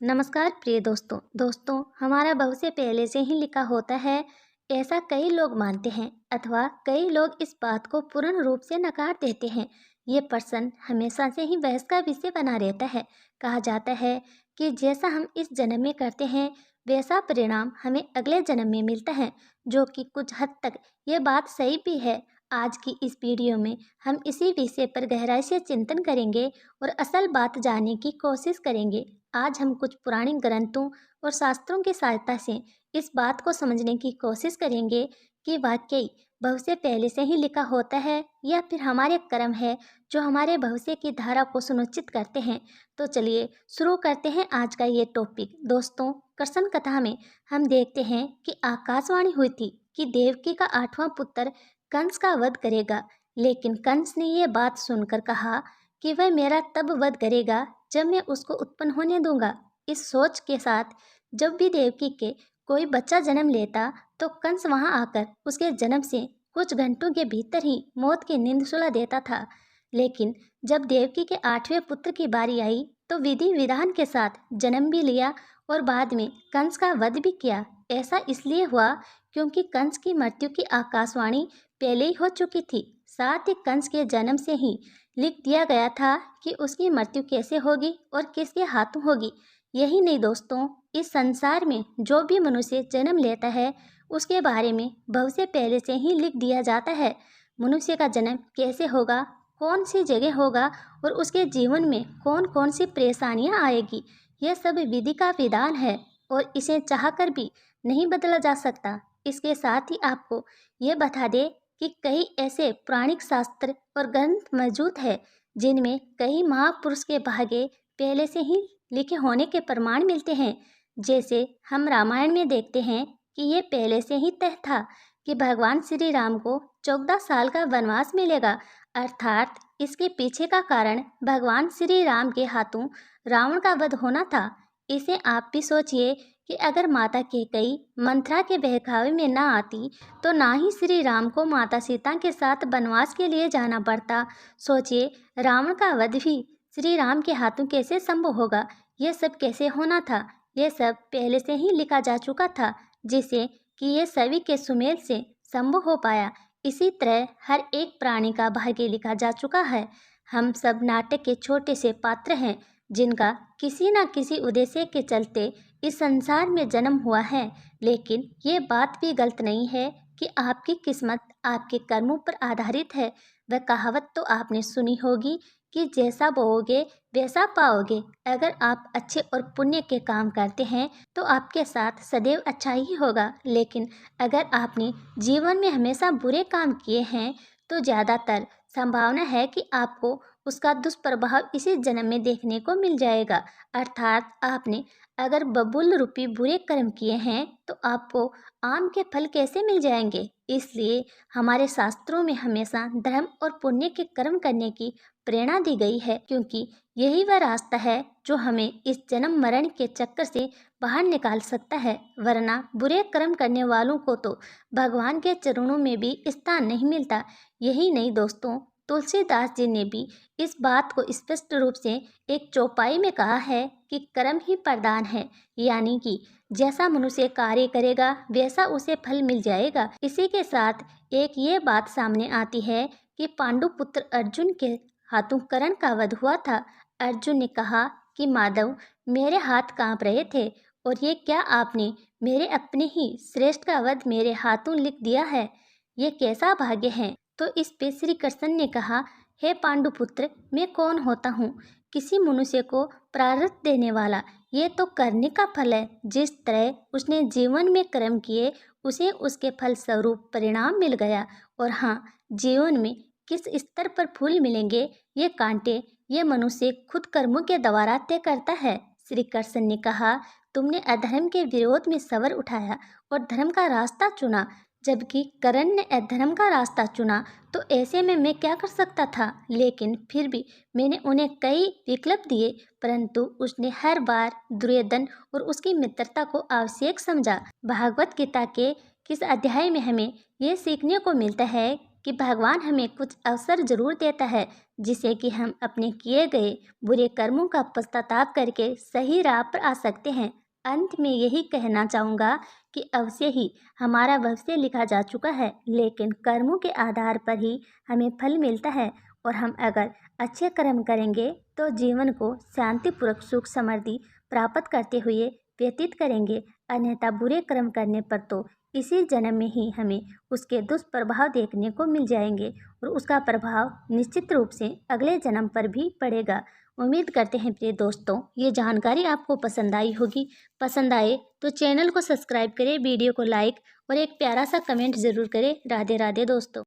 नमस्कार प्रिय दोस्तों हमारा भविष्य पहले से ही लिखा होता है। ऐसा कई लोग मानते हैं अथवा कई लोग इस बात को पूर्ण रूप से नकार देते हैं। ये प्रश्न हमेशा से ही बहस का विषय बना रहता है। कहा जाता है कि जैसा हम इस जन्म में करते हैं वैसा परिणाम हमें अगले जन्म में मिलता है, जो कि कुछ हद तक ये बात सही भी है। आज की इस वीडियो में हम इसी विषय पर गहराई से चिंतन करेंगे और असल बात जानने की कोशिश करेंगे। आज हम कुछ पुराने ग्रंथों और शास्त्रों की सहायता से इस बात को समझने की कोशिश करेंगे कि वाकई भविष्य पहले से ही लिखा होता है या फिर हमारे कर्म है जो हमारे भविष्य की धारा को सुनिश्चित करते हैं। तो चलिए शुरू करते हैं आज का ये टॉपिक। दोस्तों, कृष्ण कथा में हम देखते हैं कि आकाशवाणी हुई थी कि देवकी का 8वां पुत्र कंस का वध करेगा, लेकिन कंस ने यह बात सुनकर कहा कि वह मेरा तब वध करेगा जब मैं उसको उत्पन्न होने दूंगा। इस सोच के साथ जब भी देवकी के कोई बच्चा जन्म लेता तो कंस वहां आकर उसके जन्म से कुछ घंटों के भीतर ही मौत की नींद सुला देता था। लेकिन जब देवकी के 8वें पुत्र की बारी आई तो विधि विधान के साथ जन्म भी लिया और बाद में कंस का वध भी किया। ऐसा इसलिए हुआ क्योंकि कंस की मृत्यु की आकाशवाणी पहले ही हो चुकी थी। साथ ही कंस के जन्म से ही लिख दिया गया था कि उसकी मृत्यु कैसे होगी और किसके हाथों होगी। यही नहीं दोस्तों, इस संसार में जो भी मनुष्य जन्म लेता है उसके बारे में भविष्य पहले से ही लिख दिया जाता है। मनुष्य का जन्म कैसे होगा, कौन सी जगह होगा और उसके जीवन में कौन कौन सी परेशानियां आएगी, यह सब विधि का विधान है और इसे चाहकर भी नहीं बदला जा सकता। इसके साथ ही आपको यह बता दे कि कई ऐसे पौराणिक शास्त्र और ग्रंथ मौजूद है जिनमें कई महापुरुष के भाग्य पहले से ही लिखे होने के प्रमाण मिलते हैं। जैसे हम रामायण में देखते हैं कि ये पहले से ही तय था कि भगवान श्री राम को 14 साल का वनवास मिलेगा। अर्थात इसके पीछे का कारण भगवान श्री राम के हाथों रावण का वध होना था। इसे आप भी सोचिए कि अगर माता कैकेयी मंथरा के बहकावे में ना आती तो ना ही श्री राम को माता सीता के साथ वनवास के लिए जाना पड़ता। सोचिए, रावण का वध भी श्री राम के हाथों कैसे संभव होगा, यह सब कैसे होना था। यह सब पहले से ही लिखा जा चुका था, जिसे कि ये सभी के सुमेल से संभव हो पाया। इसी तरह हर एक प्राणी का भाग्य लिखा जा चुका है। हम सब नाटक के छोटे से पात्र हैं जिनका किसी न किसी उद्देश्य के चलते इस संसार में जन्म हुआ है। लेकिन ये बात भी गलत नहीं है कि आपकी किस्मत आपके कर्मों पर आधारित है। वह कहावत तो आपने सुनी होगी कि जैसा बोओगे वैसा पाओगे। अगर आप अच्छे और पुण्य के काम करते हैं तो आपके साथ सदैव अच्छा ही होगा, लेकिन अगर आपने जीवन में हमेशा बुरे काम किए हैं तो ज़्यादातर संभावना है कि आपको उसका दुष्प्रभाव इसी जन्म में देखने को मिल जाएगा। अर्थात आपने अगर बबूल रूपी बुरे कर्म किए हैं तो आपको आम के फल कैसे मिल जाएंगे। इसलिए हमारे शास्त्रों में हमेशा धर्म और पुण्य के कर्म करने की प्रेरणा दी गई है, क्योंकि यही वह रास्ता है जो हमें इस जन्म मरण के चक्कर से बाहर निकाल सकता है। वरना बुरे कर्म करने वालों को तो भगवान के चरणों में भी स्थान नहीं मिलता। यही नहीं दोस्तों, तुलसीदास जी ने भी इस बात को स्पष्ट रूप से एक चौपाई में कहा है कि कर्म ही प्रधान है, यानी कि जैसा मनुष्य कार्य करेगा वैसा उसे फल मिल जाएगा। इसी के साथ एक ये बात सामने आती है कि पांडु पुत्र अर्जुन के हाथों कर्ण का वध हुआ था। अर्जुन ने कहा कि माधव, मेरे हाथ कांप रहे थे और ये क्या आपने मेरे अपने ही श्रेष्ठ का वध मेरे हाथों लिख दिया है, ये कैसा भाग्य है। तो इस पे श्री कृष्ण ने कहा, हे पांडुपुत्र, मैं कौन होता हूँ किसी मनुष्य को प्रारब्ध देने वाला। ये तो करने का फल है। जिस तरह उसने जीवन में कर्म किए उसे उसके फल स्वरूप परिणाम मिल गया। और हाँ, जीवन में किस स्तर पर फूल मिलेंगे ये कांटे ये मनुष्य खुद कर्मों के द्वारा तय करता है। श्री कृष्ण ने कहा, तुमने अधर्म के विरोध में सवर उठाया और धर्म का रास्ता चुना, जबकि कर्ण ने अधर्म का रास्ता चुना। तो ऐसे में मैं क्या कर सकता था। लेकिन फिर भी मैंने उन्हें कई विकल्प दिए, परंतु उसने हर बार दुर्योधन और उसकी मित्रता को आवश्यक समझा। भागवत गीता के किस अध्याय में हमें ये सीखने को मिलता है कि भगवान हमें कुछ अवसर जरूर देता है जिसे कि हम अपने किए गए बुरे कर्मों का पश्चाताप करके सही राह पर आ सकते हैं। अंत में यही कहना चाहूँगा कि अवश्य ही हमारा भविष्य लिखा जा चुका है, लेकिन कर्मों के आधार पर ही हमें फल मिलता है। और हम अगर अच्छे कर्म करेंगे तो जीवन को शांतिपूर्वक सुख समृद्धि प्राप्त करते हुए व्यतीत करेंगे, अन्यथा बुरे कर्म करने पर तो इसी जन्म में ही हमें उसके दुष्प्रभाव देखने को मिल जाएंगे और उसका प्रभाव निश्चित रूप से अगले जन्म पर भी पड़ेगा। उम्मीद करते हैं प्रिय दोस्तों ये जानकारी आपको पसंद आई होगी। पसंद आए तो चैनल को सब्सक्राइब करें, वीडियो को लाइक और एक प्यारा सा कमेंट ज़रूर करें। राधे राधे दोस्तों।